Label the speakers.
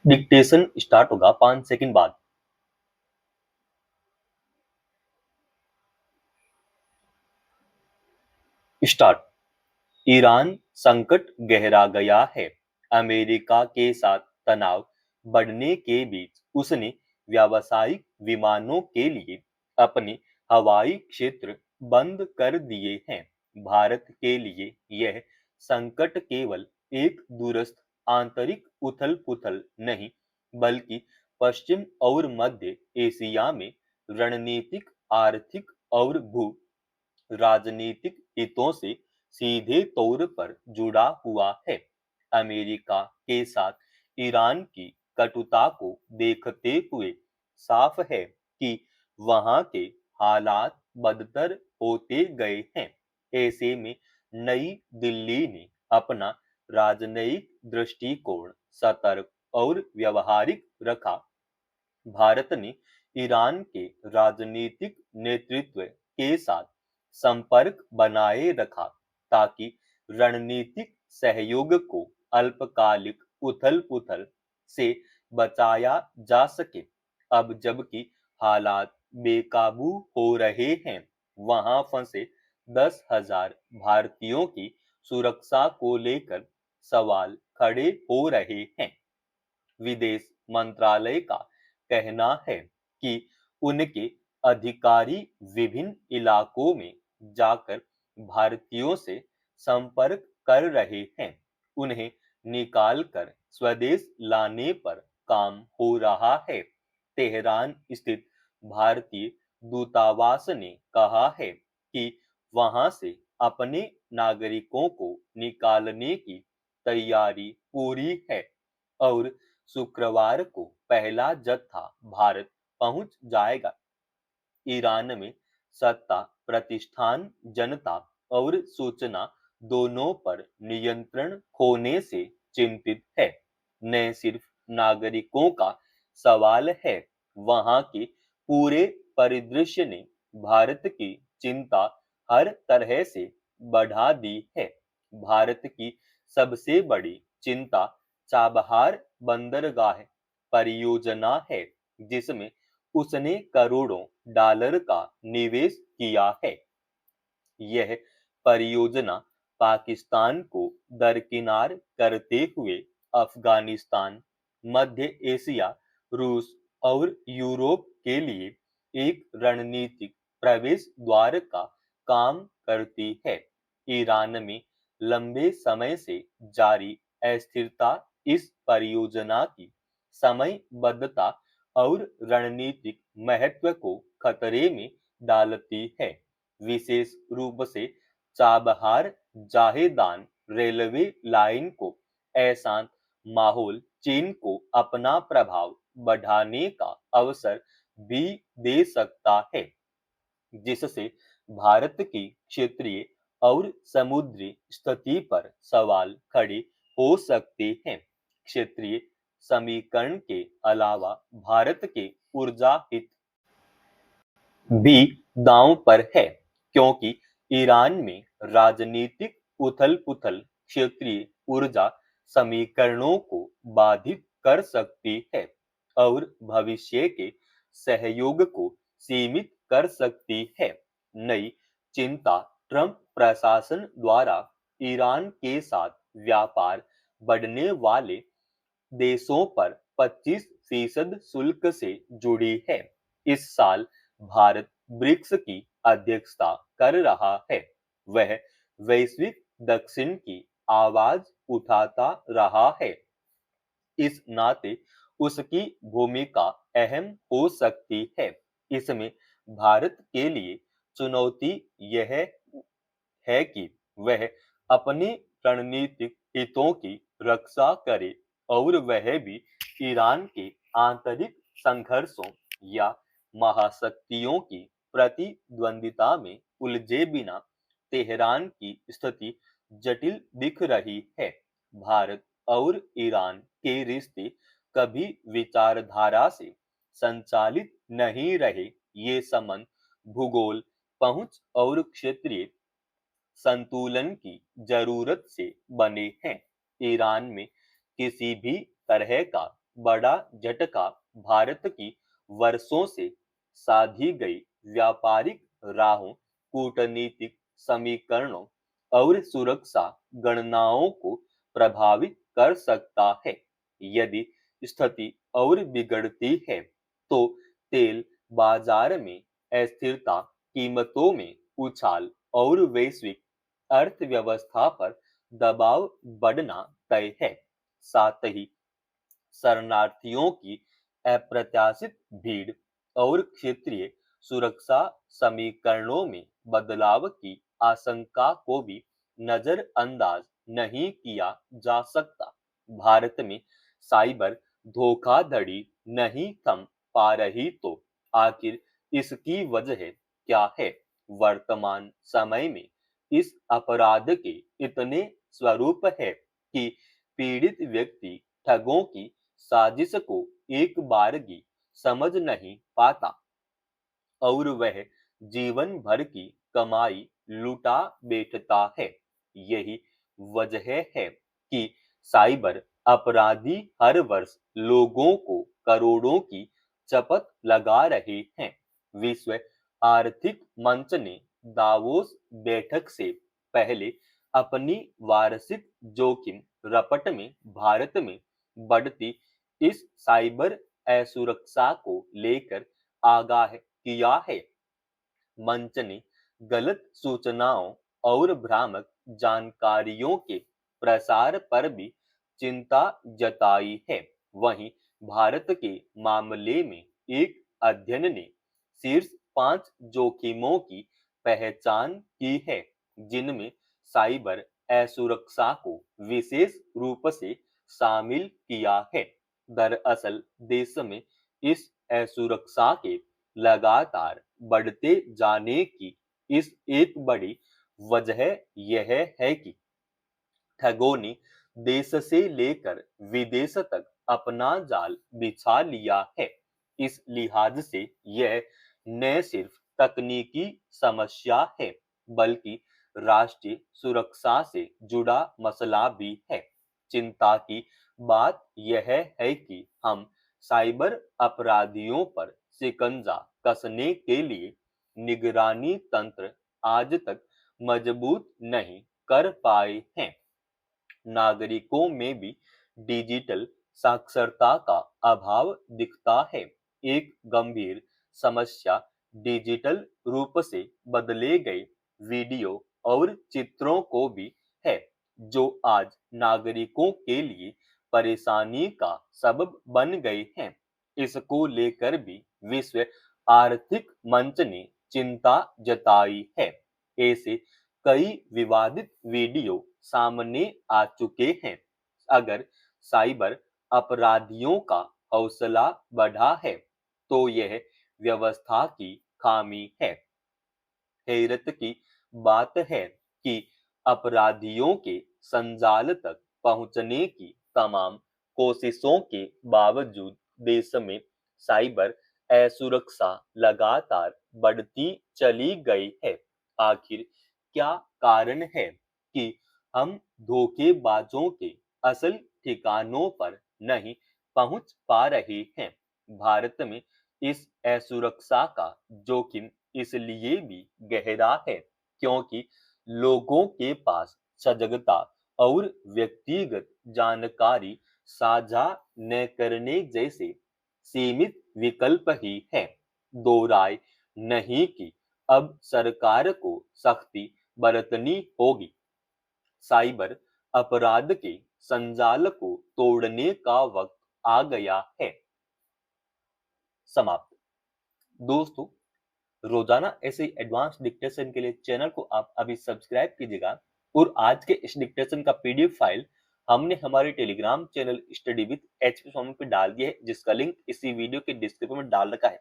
Speaker 1: Dictation start होगा 5 second बाद। Start. Iran संकट गहरा गया है। अमेरिका के साथ तनाव बढ़ने के बीच उसने व्यावसायिक विमानों के लिए अपने हवाई क्षेत्र बंद कर दिए हैं। भारत के लिए यह संकट केवल एक दूरस्थ आंतरिक उथल-पुथल नहीं, बल्कि पश्चिम और मध्य एशिया में रणनीतिक, आर्थिक और भू राजनीतिक हितों से सीधे तौर पर जुड़ा हुआ है। अमेरिका के साथ ईरान की कटुता को देखते हुए साफ है कि वहां के हालात बदतर होते गए हैं। ऐसे में नई दिल्ली ने अपना राजनयिक दृष्टिकोण सतर्क और व्यवहारिक रखा। भारत ने ईरान के राजनीतिक नेतृत्व के साथ संपर्क बनाए रखा ताकि रणनीतिक सहयोग को अल्पकालिक उथल-पुथल से बचाया जा सके। अब जबकि हालात बेकाबू हो रहे हैं, वहां फंसे 10,000 भारतीयों की सुरक्षा को लेकर सवाल खड़े हो रहे हैं। विदेश मंत्रालय का कहना है कि उनके अधिकारी विभिन्न इलाकों में जाकर भारतीयों से संपर्क कर रहे हैं। उन्हें निकाल कर स्वदेश लाने पर काम हो रहा है। तेहरान स्थित भारतीय दूतावास ने कहा है कि वहां से अपने नागरिकों को निकालने की तैयारी पूरी है और शुक्रवार को पहला जत्था भारत पहुंच जाएगा। ईरान में सत्ता प्रतिष्ठान जनता और सूचना दोनों पर नियंत्रण खोने से चिंतित है। न सिर्फ नागरिकों का सवाल है, वहां के पूरे परिदृश्य ने भारत की चिंता हर तरह से बढ़ा दी है। भारत की सबसे बड़ी चिंता चाबहार बंदरगाह परियोजना है, जिसमें उसने करोड़ों डॉलर का निवेश किया है। यह परियोजना पाकिस्तान को दरकिनार करते हुए अफगानिस्तान, मध्य एशिया, रूस और यूरोप के लिए एक रणनीतिक प्रवेश द्वार का काम करती है। ईरान में लंबे समय से जारी अस्थिरता इस परियोजना की समयबद्धता और रणनीतिक महत्व को खतरे में डालती है। विशेष रूप से चाबहार जाहेदान रेलवे लाइन को अशांत माहौल चीन को अपना प्रभाव बढ़ाने का अवसर भी दे सकता है, जिससे भारत की क्षेत्रीय और समुद्री स्थिति पर सवाल खड़े हो सकते हैं। क्षेत्रीय समीकरण के अलावा भारत के ऊर्जा हित भी दांव पर है, क्योंकि ईरान में राजनीतिक उथल-पुथल क्षेत्रीय ऊर्जा समीकरणों को बाधित कर सकती है और भविष्य के सहयोग को सीमित कर सकती है। नई चिंता ट्रंप प्रशासन द्वारा ईरान के साथ व्यापार बढ़ने वाले देशों पर 25% शुल्क से जुड़ी है। इस साल भारत ब्रिक्स की अध्यक्षता कर रहा है। वह वैश्विक दक्षिण की आवाज उठाता रहा है। इस नाते उसकी भूमिका अहम हो सकती है। इसमें भारत के लिए चुनौती यह है कि वह अपने रणनीतिक हितों की रक्षा करे और वह भी ईरान के आंतरिक संघर्षों या महाशक्तियों की प्रतिद्वंदिता में उलझे बिना। तेहरान की स्थिति जटिल दिख रही है। भारत और ईरान के रिश्ते कभी विचारधारा से संचालित नहीं रहे। ये संबंध भूगोल, पहुंच और क्षेत्रीय संतुलन की जरूरत से बने हैं। ईरान में किसी भी तरह का बड़ा झटका भारत की वर्षों से साधी गई व्यापारिक राहों, कूटनीतिक समीकरणों और सुरक्षा गणनाओं को प्रभावित कर सकता है। यदि स्थिति और बिगड़ती है तो तेल बाजार में अस्थिरता, कीमतों में उछाल और वैश्विक अर्थव्यवस्था पर दबाव बढ़ना तय है। साथ ही शरणार्थियों की अप्रत्याशित भीड़ और क्षेत्रीय सुरक्षा समीकरणों में बदलाव की आशंका को भी नजरअंदाज नहीं किया जा सकता। भारत में साइबर धोखाधड़ी नहीं थम पा रही तो आखिर इसकी वजह क्या है? वर्तमान समय में इस अपराध के इतने स्वरूप है कि पीड़ित व्यक्ति ठगों की साजिश को एक बारगी समझ नहीं पाता और वह जीवन भर की कमाई लुटा बैठता है। यही वजह है कि साइबर अपराधी हर वर्ष लोगों को करोड़ों की चपत लगा रहे हैं। विश्व आर्थिक मंच ने दावोस बैठक से पहले अपनी वार्षिक जोखिम रपट में भारत में बढ़ती इस साइबर असुरक्षा को लेकर आगाह किया है। मंच ने गलत सूचनाओं और भ्रामक जानकारियों के प्रसार पर भी चिंता जताई है। वहीं भारत के मामले में एक अध्ययन ने शीर्ष 5 जोखिमों की पहचान की है, जिनमें साइबर असुरक्षा को विशेष रूप से शामिल किया है। दरअसल देश में इस असुरक्षा के लगातार बढ़ते जाने की इस एक बड़ी वजह यह है कि ठगों ने देश से लेकर विदेश तक अपना जाल बिछा लिया है। इस लिहाज से यह न सिर्फ तकनीकी समस्या है, बल्कि राष्ट्रीय सुरक्षा से जुड़ा मसला भी है। चिंता की बात यह है कि हम साइबर अपराधियों पर शिकंजा कसने के लिए निगरानी तंत्र आज तक मजबूत नहीं कर पाए हैं। नागरिकों में भी डिजिटल साक्षरता का अभाव दिखता है। एक गंभीर समस्या डिजिटल रूप से बदले गए वीडियो और चित्रों को भी है, जो आज नागरिकों के लिए परेशानी का सबब बन गए हैं। इसको लेकर भी विश्व आर्थिक मंच ने चिंता जताई है। ऐसे कई विवादित वीडियो सामने आ चुके हैं। अगर साइबर अपराधियों का हौसला बढ़ा है, तो यह व्यवस्था की खामी है। हैरत की बात है कि अपराधियों के संजाल तक पहुंचने की तमाम कोशिशों के बावजूद देश में साइबर असुरक्षा लगातार बढ़ती चली गई है। आखिर क्या कारण है कि हम धोखेबाजों के असल ठिकानों पर नहीं पहुंच पा रहे हैं? भारत में इस असुरक्षा का जोखिम इसलिए भी गहरा है क्योंकि लोगों के पास सजगता और व्यक्तिगत जानकारी साझा न करने जैसे सीमित विकल्प ही है। दो राय नहीं कि अब सरकार को सख्ती बरतनी होगी। साइबर अपराध के संजाल को तोड़ने का वक्त आ गया है। समाप्त। दोस्तों, रोजाना ऐसे एडवांस डिक्टेशन के लिए चैनल को आप अभी सब्सक्राइब कीजिएगा और आज के इस डिक्टेशन का पीडीएफ फाइल हमने हमारे Telegram channel study with HP Swami पे डाल दिया है, जिसका लिंक इसी वीडियो के डिस्क्रिप्शन में डाल रखा है।